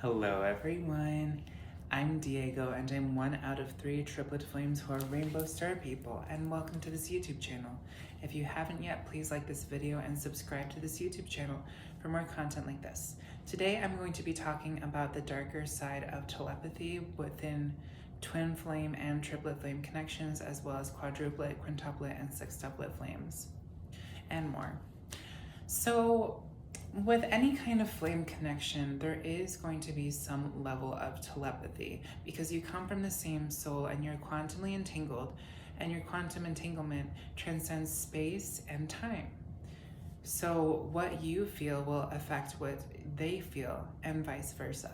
Hello everyone, I'm Diego and I'm one out of 3 triplet flames who are rainbow star people, and welcome to this YouTube channel. If you haven't yet, please like this video and subscribe to this YouTube channel for more content like this. Today I'm going to be talking about the darker side of telepathy within twin flame and triplet flame connections, as well as quadruplet, quintuplet, and sextuplet flames, and more. So with any kind of flame connection, there is going to be some level of telepathy because you come from the same soul and you're quantumly entangled, and your quantum entanglement transcends space and time. So what you feel will affect what they feel and vice versa.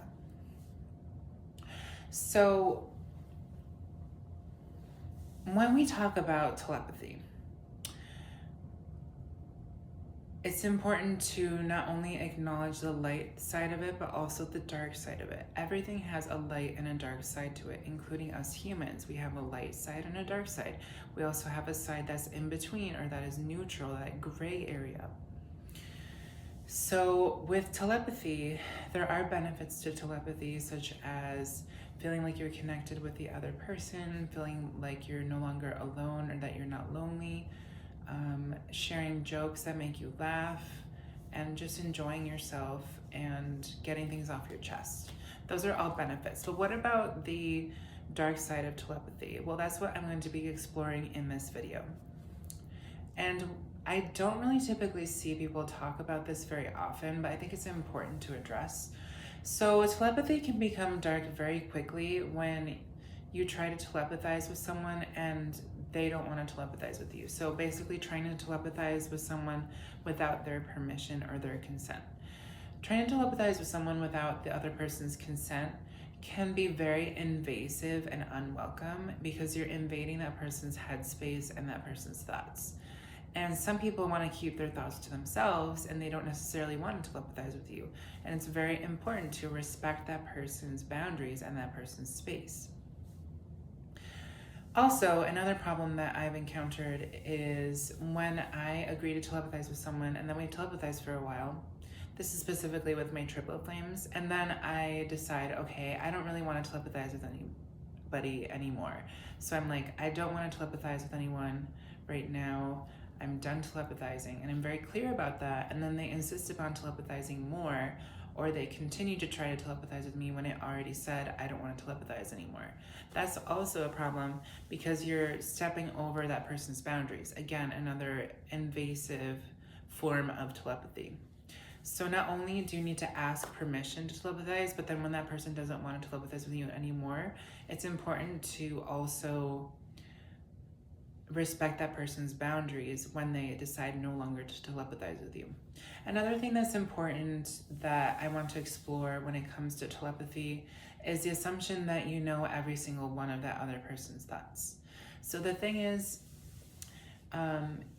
So when we talk about telepathy, it's important to not only acknowledge the light side of it, but also the dark side of it. Everything has a light and a dark side to it, including us humans. We have a light side and a dark side. We also have a side that's in between, or that is neutral, that gray area. So with telepathy, there are benefits to telepathy, such as feeling like you're connected with the other person, feeling like you're no longer alone or that you're not lonely, sharing jokes that make you laugh, and just enjoying yourself and getting things off your chest. Those are all benefits. So what about the dark side of telepathy? Well, that's what I'm going to be exploring in this video. And I don't really typically see people talk about this very often, but I think it's important to address. So telepathy can become dark very quickly when you try to telepathize with someone and they don't want to telepathize with you. So basically trying to telepathize with someone without their permission or their consent. Trying to telepathize with someone without the other person's consent can be very invasive and unwelcome because you're invading that person's headspace and that person's thoughts. And some people want to keep their thoughts to themselves and they don't necessarily want to telepathize with you. And it's very important to respect that person's boundaries and that person's space. Also, another problem that I've encountered is when I agree to telepathize with someone and then we telepathize for a while. This is specifically with my triplet flames. And then I decide, okay, I don't really want to telepathize with anybody anymore. So I'm like, I don't want to telepathize with anyone right now. I'm done telepathizing. And I'm very clear about that. And then they insist upon telepathizing more, or they continue to try to telepathize with me when it already said I don't want to telepathize anymore. That's also a problem because you're stepping over that person's boundaries. Again, another invasive form of telepathy. So not only do you need to ask permission to telepathize, but then when that person doesn't want to telepathize with you anymore, it's important to also respect that person's boundaries when they decide no longer to telepathize with you. Another thing that's important that I want to explore when it comes to telepathy is the assumption that you know every single one of that other person's thoughts. So the thing is,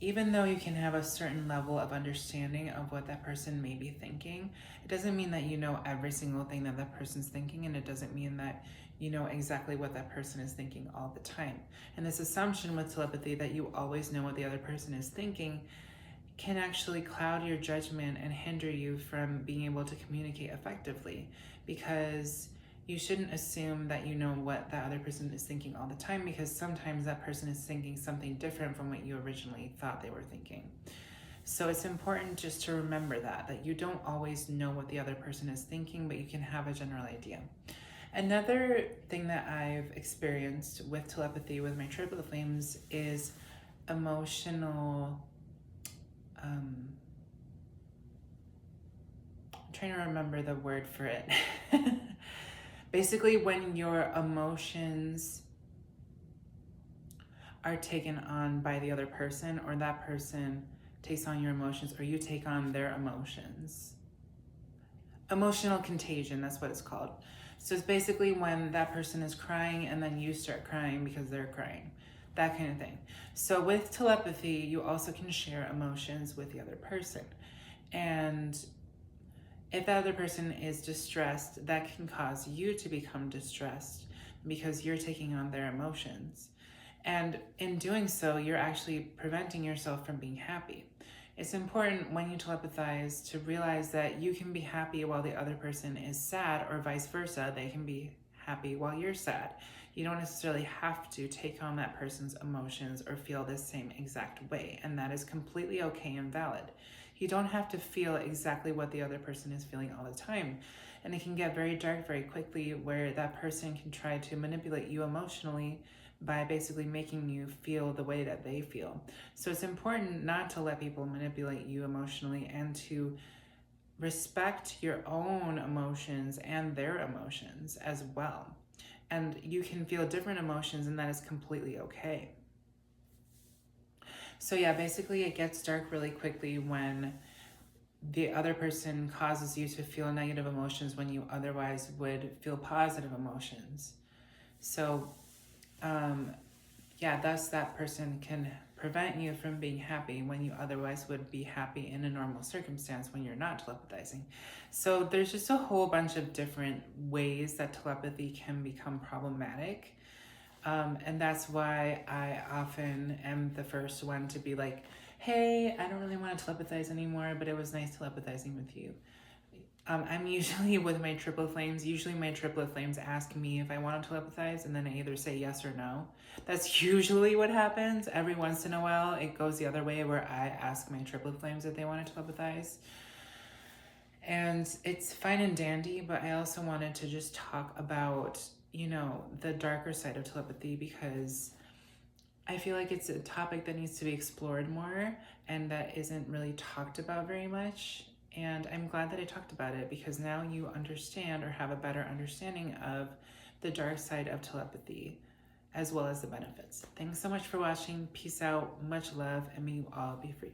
even though you can have a certain level of understanding of what that person may be thinking, it doesn't mean that you know every single thing that that person's thinking, and it doesn't mean that you know exactly what that person is thinking all the time. And this assumption with telepathy that you always know what the other person is thinking can actually cloud your judgment and hinder you from being able to communicate effectively, because you shouldn't assume that you know what that other person is thinking all the time, because sometimes that person is thinking something different from what you originally thought they were thinking. So it's important just to remember that you don't always know what the other person is thinking, but you can have a general idea. Another thing that I've experienced with telepathy with my triplet flames is emotional, I'm trying to remember the word for it. Basically, when your emotions are taken on by the other person, or that person takes on your emotions, or you take on their emotions. Emotional contagion, that's what it's called. So it's basically when that person is crying and then you start crying because they're crying, that kind of thing. So with telepathy, you also can share emotions with the other person. And if that other person is distressed, that can cause you to become distressed because you're taking on their emotions. And in doing so, you're actually preventing yourself from being happy. It's important when you telepathize to realize that you can be happy while the other person is sad, or vice versa. They can be happy while you're sad. You don't necessarily have to take on that person's emotions or feel the same exact way, and that is completely okay and valid. You don't have to feel exactly what the other person is feeling all the time, and it can get very dark very quickly, where that person can try to manipulate you emotionally by basically making you feel the way that they feel. So it's important not to let people manipulate you emotionally, and to respect your own emotions and their emotions as well. And you can feel different emotions, and that is completely okay. So yeah, basically it gets dark really quickly when the other person causes you to feel negative emotions when you otherwise would feel positive emotions. So thus that person can prevent you from being happy when you otherwise would be happy in a normal circumstance when you're not telepathizing. So there's just a whole bunch of different ways that telepathy can become problematic. And that's why I often am the first one to be like, hey, I don't really want to telepathize anymore, but it was nice telepathizing with you. I'm usually with my triplet flames. Usually my triplet flames ask me if I want to telepathize, and then I either say yes or no. That's usually what happens. Every once in a while, it goes the other way, where I ask my triplet flames if they want to telepathize. And it's fine and dandy, but I also wanted to just talk about, the darker side of telepathy, because I feel like it's a topic that needs to be explored more, and that isn't really talked about very much. And I'm glad that I talked about it, because now you understand, or have a better understanding of, the dark side of telepathy, as well as the benefits. Thanks so much for watching. Peace out, much love, and may you all be free.